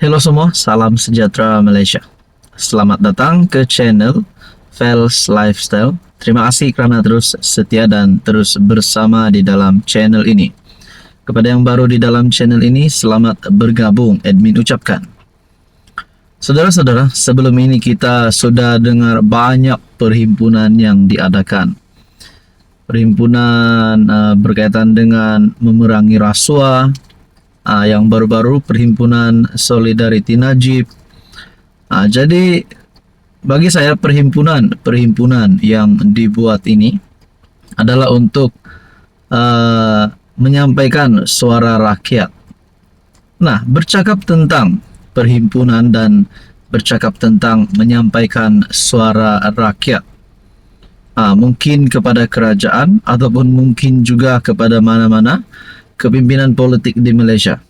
Halo semua, salam sejahtera Malaysia. Selamat datang ke channel Fels Lifestyle. Terima kasih kerana terus setia dan terus bersama di dalam channel ini. Kepada yang baru di dalam channel ini, selamat bergabung, admin ucapkan. Saudara-saudara, sebelum ini kita sudah dengar banyak perhimpunan yang diadakan. Perhimpunan berkaitan dengan memerangi rasuah, yang baru-baru Perhimpunan Solidariti Najib. Jadi bagi saya perhimpunan yang dibuat ini adalah untuk menyampaikan suara rakyat. Nah, bercakap tentang perhimpunan dan bercakap tentang menyampaikan suara rakyat, mungkin kepada kerajaan ataupun mungkin juga kepada mana-mana kepimpinan politik di Malaysia.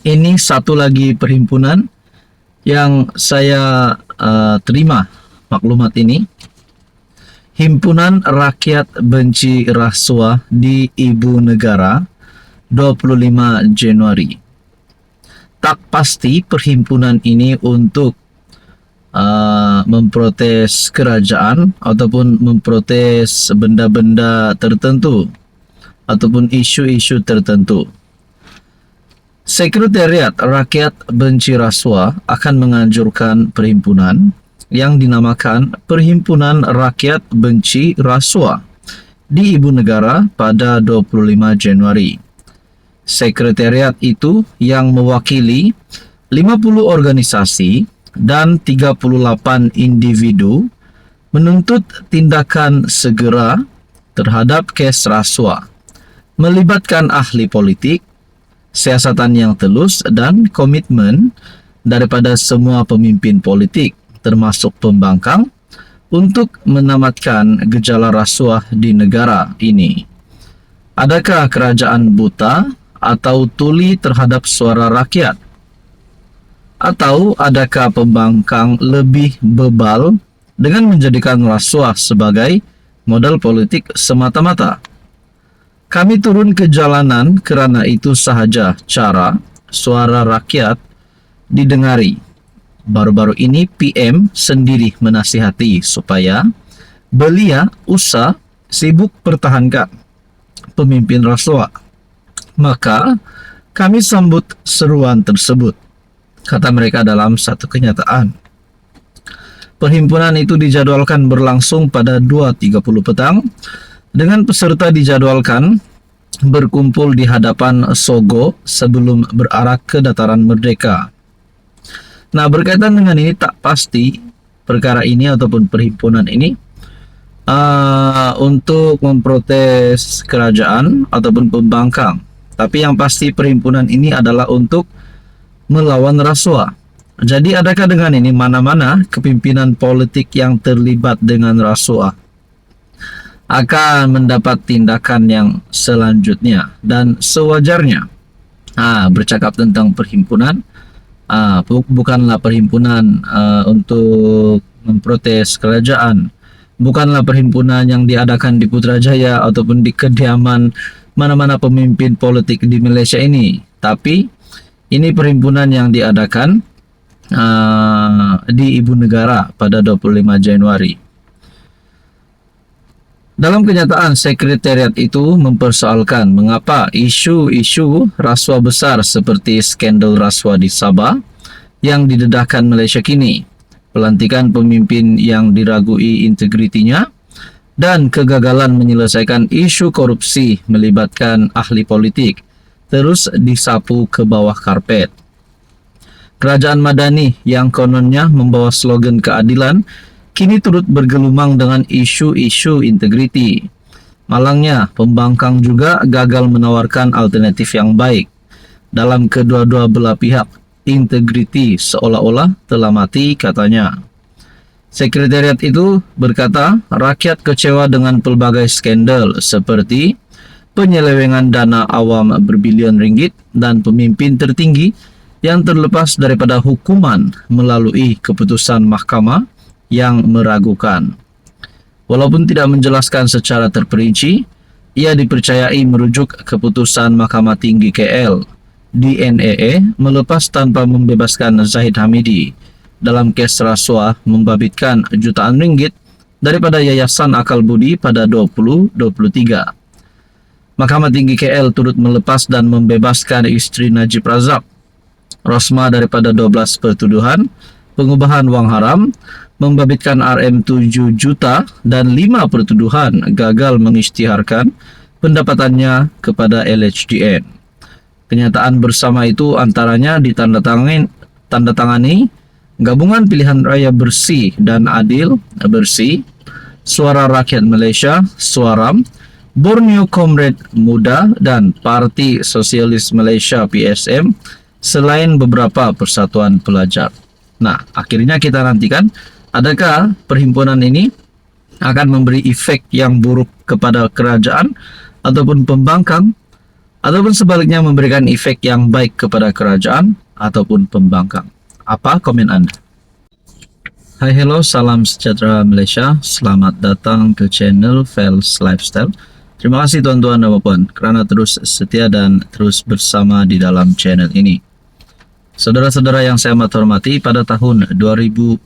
Ini satu lagi perhimpunan yang saya terima maklumat ini. Himpunan Rakyat Benci Rasuah di Ibu Negara 25 Januari. Tak pasti perhimpunan ini untuk memprotes kerajaan ataupun memprotes benda-benda tertentu ataupun isu-isu tertentu. Sekretariat Rakyat Benci Rasuah akan menganjurkan perhimpunan yang dinamakan Perhimpunan Rakyat Benci Rasuah di Ibu Negara pada 25 Januari. Sekretariat itu yang mewakili 50 organisasi dan 38 individu menuntut tindakan segera terhadap kes rasuah, melibatkan ahli politik, siasatan yang telus dan komitmen daripada semua pemimpin politik termasuk pembangkang untuk menamatkan gejala rasuah di negara ini. Adakah kerajaan buta atau tuli terhadap suara rakyat? Atau adakah pembangkang lebih bebal dengan menjadikan rasuah sebagai modal politik semata-mata? Kami turun ke jalanan kerana itu sahaja cara suara rakyat didengari. Baru-baru ini PM sendiri menasihati supaya belia usah sibuk pertahankan pemimpin rasuah. Maka kami sambut seruan tersebut, kata mereka dalam satu kenyataan. Perhimpunan itu dijadwalkan berlangsung pada 2.30 petang dengan peserta dijadwalkan berkumpul di hadapan Sogo sebelum berarah ke Dataran Merdeka. Nah, berkaitan dengan ini tak pasti perkara ini ataupun perhimpunan ini untuk memprotes kerajaan ataupun pembangkang. Tapi yang pasti perhimpunan ini adalah untuk melawan rasuah. Jadi adakah dengan ini mana-mana kepimpinan politik yang terlibat dengan rasuah akan mendapat tindakan yang selanjutnya dan sewajarnya. Bercakap tentang perhimpunan, bukanlah perhimpunan untuk memprotes kerajaan, bukanlah perhimpunan yang diadakan di Putrajaya ataupun di kediaman mana-mana pemimpin politik di Malaysia ini, tapi ini perhimpunan yang diadakan di Ibu Negara pada 25 Januari. Dalam kenyataan, sekretariat itu mempersoalkan mengapa isu-isu rasuah besar seperti skandal rasuah di Sabah yang didedahkan Malaysia kini, pelantikan pemimpin yang diragui integritinya, dan kegagalan menyelesaikan isu korupsi melibatkan ahli politik terus disapu ke bawah karpet. Kerajaan Madani yang kononnya membawa slogan keadilan kini turut bergelumang dengan isu-isu integriti. Malangnya, pembangkang juga gagal menawarkan alternatif yang baik. Dalam kedua-dua belah pihak, integriti seolah-olah telah mati, katanya. Sekretariat itu berkata, rakyat kecewa dengan pelbagai skandal seperti penyelewengan dana awam berbilion ringgit dan pemimpin tertinggi yang terlepas daripada hukuman melalui keputusan mahkamah yang meragukan. Walaupun tidak menjelaskan secara terperinci, ia dipercayai merujuk keputusan Mahkamah Tinggi KL di NEE melepas tanpa membebaskan Zahid Hamidi dalam kes rasuah membabitkan jutaan ringgit daripada Yayasan Akal Budi pada 2023. Mahkamah Tinggi KL turut melepas dan membebaskan isteri Najib Razak, Rosma, daripada 12 pertuduhan pengubahan wang haram, membabitkan RM7 juta dan 5 pertuduhan gagal mengisytiharkan pendapatannya kepada LHDN. Kenyataan bersama itu antaranya ditandatangani Gabungan Pilihan Raya Bersih dan Adil Bersih, Suara Rakyat Malaysia Suaram, Borneo Comrade Muda dan Parti Sosialis Malaysia PSM, selain beberapa persatuan pelajar. Nah, akhirnya kita nantikan adakah perhimpunan ini akan memberi efek yang buruk kepada kerajaan ataupun pembangkang, ataupun sebaliknya memberikan efek yang baik kepada kerajaan ataupun pembangkang. Apa komen Anda? Hai, hello, salam sejahtera Malaysia. Selamat datang ke channel Fels Lifestyle. Terima kasih tuan-tuan dan puan kerana terus setia dan terus bersama di dalam channel ini. Saudara-saudara yang saya amat hormati, pada tahun 2025,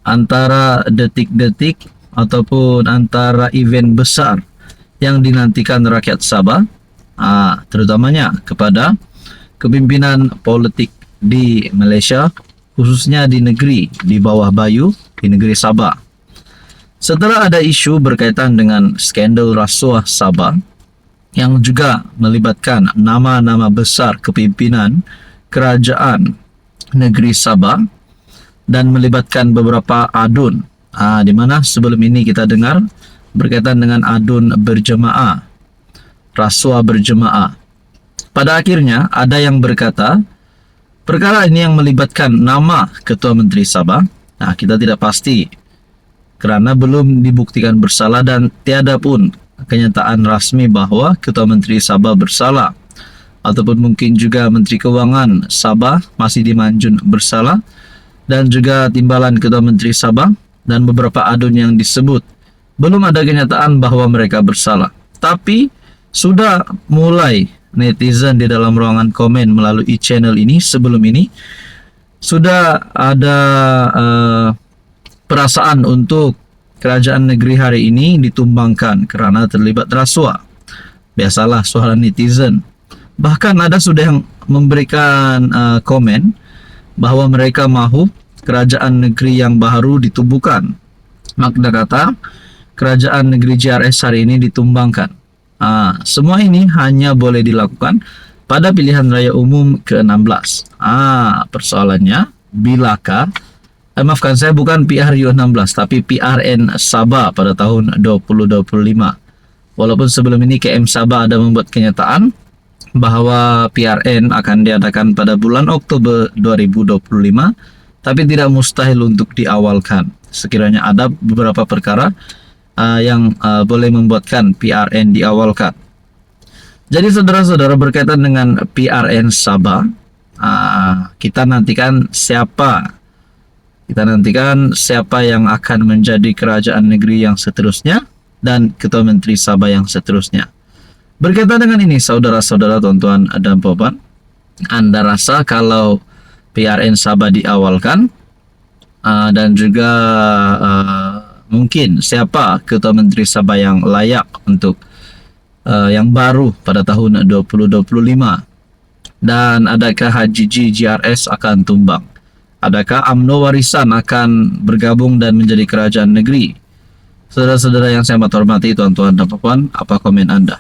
antara detik-detik ataupun antara event besar yang dinantikan rakyat Sabah, terutamanya kepada kepimpinan politik di Malaysia, khususnya di negeri di bawah Bayu, di negeri Sabah. Setelah ada isu berkaitan dengan skandal rasuah Sabah yang juga melibatkan nama-nama besar kepimpinan kerajaan negeri Sabah dan melibatkan beberapa adun, di mana sebelum ini kita dengar berkaitan dengan adun berjemaah, rasuah berjemaah. Pada akhirnya ada yang berkata perkara ini yang melibatkan nama Ketua Menteri Sabah. Nah, kita tidak pasti kerana belum dibuktikan bersalah dan tiada pun kenyataan rasmi bahawa Ketua Menteri Sabah bersalah, ataupun mungkin juga Menteri Kewangan Sabah Masih Manjun bersalah, dan juga timbalan Ketua Menteri Sabah dan beberapa adun yang disebut. Belum ada kenyataan bahawa mereka bersalah. Tapi sudah mulai netizen di dalam ruangan komen melalui channel ini sebelum ini sudah ada perasaan untuk kerajaan negeri hari ini ditumbangkan kerana terlibat rasuah. Biasalah suara netizen. Bahkan ada sudah yang memberikan komen bahawa mereka mahu kerajaan negeri yang baru ditubuhkan. Makna kata kerajaan negeri JRS hari ini ditumbangkan. Semua ini hanya boleh dilakukan pada pilihan raya umum ke-16. Persoalannya, bilakah, maafkan saya, bukan PRU 16, tapi PRN Sabah pada tahun 2025. Walaupun sebelum ini KM Sabah ada membuat kenyataan bahawa PRN akan diadakan pada bulan Oktober 2025, tapi tidak mustahil untuk diawalkan sekiranya ada beberapa perkara yang boleh membuatkan PRN diawalkan. Jadi saudara-saudara, berkaitan dengan PRN Sabah, kita nantikan siapa yang akan menjadi kerajaan negeri yang seterusnya dan Ketua Menteri Sabah yang seterusnya. Berkaitan dengan ini, saudara-saudara, tuan-tuan dan puan, Anda rasa kalau PRN Sabah diawalkan dan juga mungkin siapa Ketua Menteri Sabah yang layak untuk yang baru pada tahun 2025, dan adakah Haji JRS akan tumbang? Adakah UMNO Warisan akan bergabung dan menjadi kerajaan negeri? Saudara-saudara yang saya hormati, tuan-tuan dan puan, apa komen Anda?